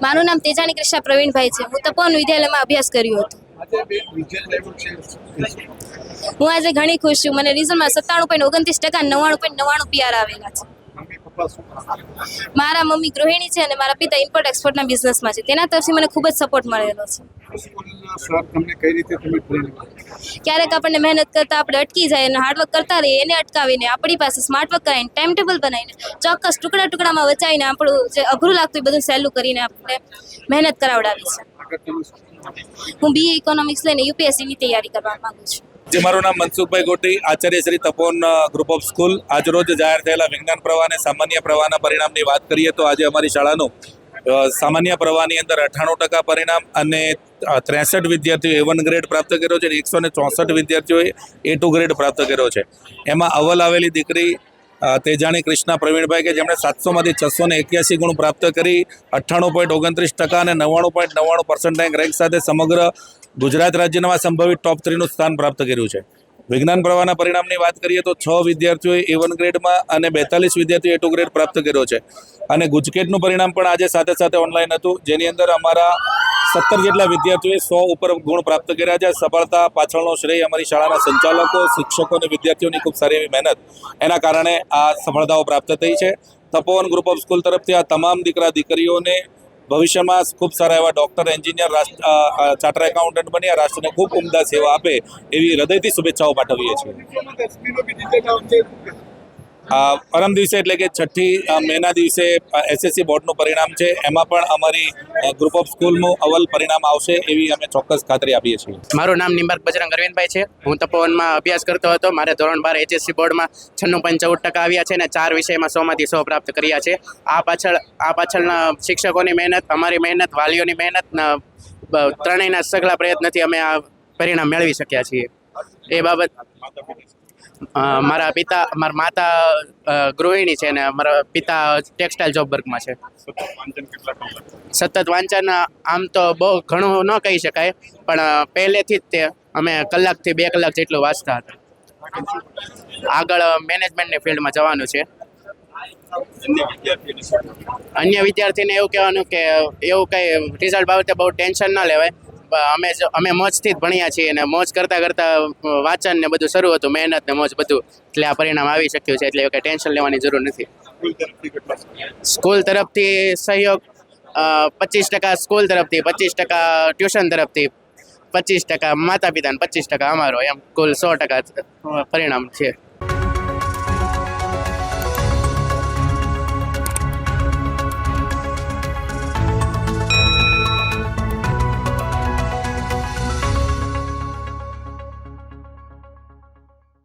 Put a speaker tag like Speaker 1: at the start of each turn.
Speaker 1: મારું નામ તેજાણી કૃષ્ણા પ્રવીણભાઈ છે. હું તપોવન વિદ્યાલયમાં અભ્યાસ કર્યો હતો. હું આજે ઘણી ખુશ છું. મને રિઝલ્ટમાં 97.29% 99.99 PR આવેલા છે. મારા મમ્મી ગૃહિણી છે અને મારા પિતા ઇમ્પોર્ટ એક્સપોર્ટના બિઝનેસમાં છે. તેના તરફથી મને ખૂબ જ સપોર્ટ મળેલો છે. ક્યારેક આપણને મહેનત કરતા આપણે અટકી જાય અને હાર્ડવર્ક કરતા રહીએ, એને અટકાવીને આપણી પાસે સ્માર્ટ વર્ક કરાવીને ટાઈમ ટેબલ બનાવીને ચોક્કસ ટુકડામાં વચાવીને આપણું જે અઘરું લાગતું એ બધું સહેલું કરીને આપણે મહેનત કરાવડાવી છે. હું BA ઇકોનોમિક્સ લઈને UPSCની તૈયારી કરવા માંગુ છું.
Speaker 2: જે મારું નામ મનસુખભાઈ ગોટી, આચાર્ય શ્રી તપોવન ગ્રુપ ઓફ સ્કૂલ. આજરોજ જાહેર થયેલા વિજ્ઞાન પ્રવાહ અને સામાન્ય પ્રવાહના પરિણામની વાત કરીએ તો આજે અમારી શાળાનું સામાન્ય પ્રવાહની અંદર 98% પરિણામ અને 63 વિદ્યાર્થીઓ A1 ગ્રેડ પ્રાપ્ત કર્યો છે અને 164 વિદ્યાર્થીઓએ A2 ગ્રેડ પ્રાપ્ત કર્યો છે. એમાં અવ્વલ આવેલી દીકરી તેજાણી કૃષ્ણા પ્રવીણભાઈ કે જેમણે 700માંથી 681 ગુણ પ્રાપ્ત કરી 98.29% અને 99.99% રેન્ક સાથે સમગ્ર ગુજરાત રાજ્યમાં સંભવિત ટોપ 3નું સ્થાન પ્રાપ્ત કર્યું છે. વિજ્ઞાન પ્રવાહના પરિણામની વાત કરીએ તો 6 વિદ્યાર્થીઓએ A1 ગ્રેડમાં અને 42 વિદ્યાર્થીઓએ A2 ગ્રેડ પ્રાપ્ત કર્યો છે. અને ગુજકેટનું પરિણામ પણ આજે સાથે સાથે ઓનલાઈન હતું, જેની અંદર અમારા 17 જેટલા વિદ્યાર્થીઓએ 100 ઉપર ગુણ પ્રાપ્ત કર્યા છે. સફળતા પાછળનો શ્રેય અમારી શાળાના સંચાલકો, શિક્ષકો અને વિદ્યાર્થીઓની ખૂબ સારી એવી મહેનત, એના કારણે આ સફળતાઓ પ્રાપ્ત થઈ છે. તપોવન ગ્રુપ ઓફ સ્કૂલ તરફથી આ તમામ દીકરા દીકરીઓને ભવિષ્યમાં ખૂબ સારા એવા ડૉક્ટર, એન્જિનિયર, ચાર્ટર એકાઉન્ટન્ટ બની આ રાષ્ટ્રને ખૂબ ઉમદા સેવા આપે એવી હૃદયથી શુભેચ્છાઓ પાઠવીએ છીએ. પરમ દિવસે એટલે કે 6 મેના દિવસે SSC બોર્ડનું પરિણામ છે. એમાં પણ અમારી ગ્રુપ ઓફ સ્કૂલનું અવ્વલ પરિણામ આવશે એવી અમે ચોક્કસ ખાતરી આપીએ છીએ.
Speaker 3: મારું નામ નિમ્બાર્ક બજરંગ અરવિંદભાઈ છે. હું તપોવનમાં અભ્યાસ કરતો હતો. મારે ધોરણ 12 HSC બોર્ડમાં 96.14% આવ્યા છે અને 4 વિષયમાં 100માંથી 100 પ્રાપ્ત કર્યા છે. આ પાછળના શિક્ષકોની મહેનત, અમારી મહેનત, વાલીઓની મહેનત, ત્રણેયના સઘળા પ્રયત્નથી અમે આ પરિણામ મેળવી શક્યા છીએ. એ બાબત મારા માતા ગૃહિણી છે અને મારા પિતા ટેક્સટાઇલ જોબ વર્કમાં છે. સતત વાંચન આમ તો બહુ ઘણું ન કહી શકાય, પણ પહેલેથી જ તે અમે કલાકથી 2 કલાક જેટલું વાંચતા હતા. આગળ મેનેજમેન્ટની ફિલ્ડમાં જવાનું છે. અન્ય વિદ્યાર્થીને એવું કહેવાનું કે એવું કંઈ રિઝલ્ટ બાબતે બહુ ટેન્શન ના લેવાય. અમે મોજથી જ ભણ્યા છીએ અને મોજ કરતાં વાંચન ને બધું શરૂ હતું, મહેનત ને મોજ બધું, એટલે આ પરિણામ આવી શક્યું છે. એટલે કંઈ ટેન્શન લેવાની જરૂર નથી. સ્કૂલ તરફથી સહયોગ 25% સ્કૂલ તરફથી, 25% ટ્યુશન તરફથી, 25% માતા પિતા, 25% અમારો, એમ કુલ 100% પરિણામ છે.